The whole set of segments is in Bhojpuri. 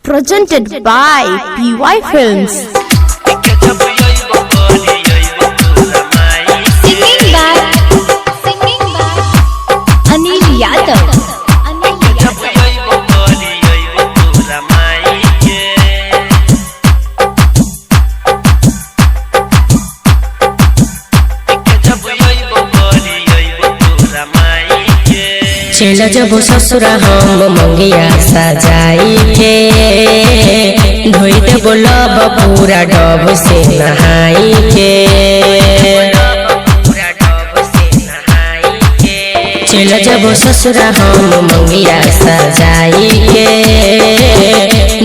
Presented by PY Films. Singing by Anil Yadav. चल जब ससुरा हम मंगिया सजाई के धोई दे बोलब पूरा डब से नहाई के। चल जब ससुरा हम मंगिया सजाई के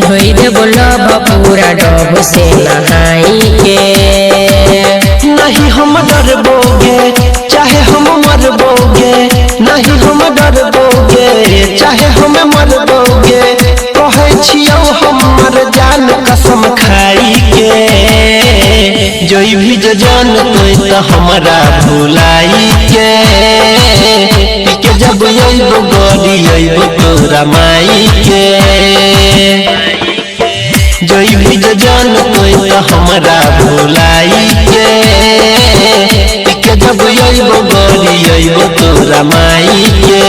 धोई दे बोलब पूरा डब से नहाई के। नहीं हम डरबोगे चाहे हम मरबोगे, नहीं हम डरबोगे चाहे हम मरबोगे, कहे छियौ हमर जान कसम खाई के। जोई भी जो जान तो हमरा भुलाई के, पीके जब अइबो गरी अइबो तोरा माई के। जोई भी जो जान तो हमरा भुलाई के, पीके जब अइबो गरी अइबो तोरा माई के।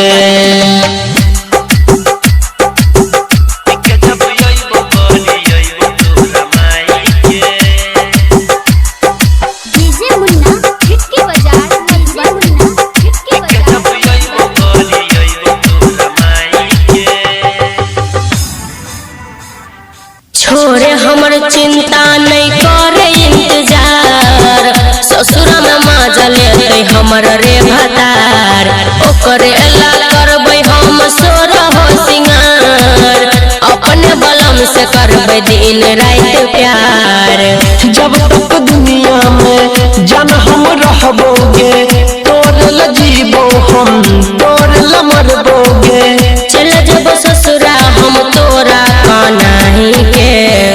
छोरे हमर चिंता नहीं करे इंतजार, ससुरा में माजा लेते हमर रे भतार। ओकरे ला करबै हम सोर हो सिंगार, अपने बलम से करबै दिन रात प्यार। जब तक दुनिया में जान हम रहबोगे, तोर ल जीबो हम तोर ल मरबोगे। चल जब ससुरा हम तोरा कानाही के,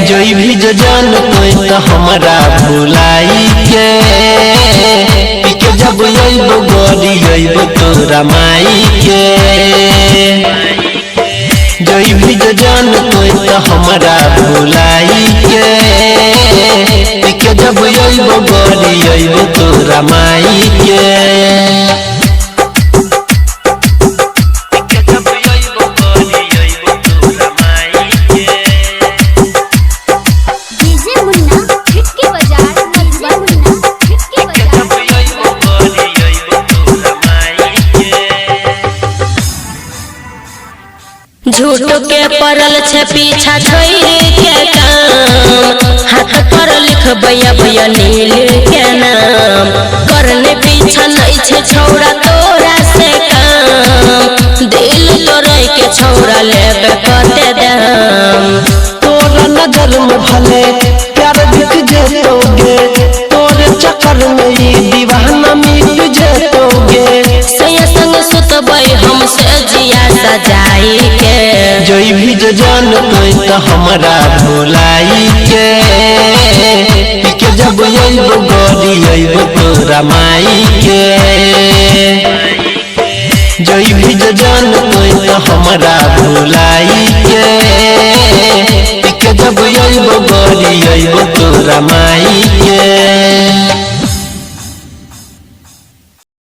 जोई भी जो जान तो हमरा भुलाई के, पीके जब अइबो गरी अइबो तोरा माई के। जोई भी जो जान तो हमरा भुलाई के, पीके जब अइबो गरी अइबो तोरा माई के। झूठ के पड़ल छे पीछा छोड़ के काम, हाथ पर लिखबै भैया नील के नाम। करने पीछा नहीं छे छौड़ा तोरा से काम, दिल तोड़ै के छौड़ा लेबे कते दाम। तोरा नजर में भले प्यार दिख जेतोगे, तोरे चक्कर में ये दीवाना मिट जेतोगे। सैया संग सुतबै हमसे जिया सजाई के, जोई भी जो जान तो हमरा भुलाई के, पीके जब अइबो गरी अइबो तोरा माई के। जोई भी जो जान तो हमरा भुलाई के, पीके जब अइबो गरी अइबो तोरा माई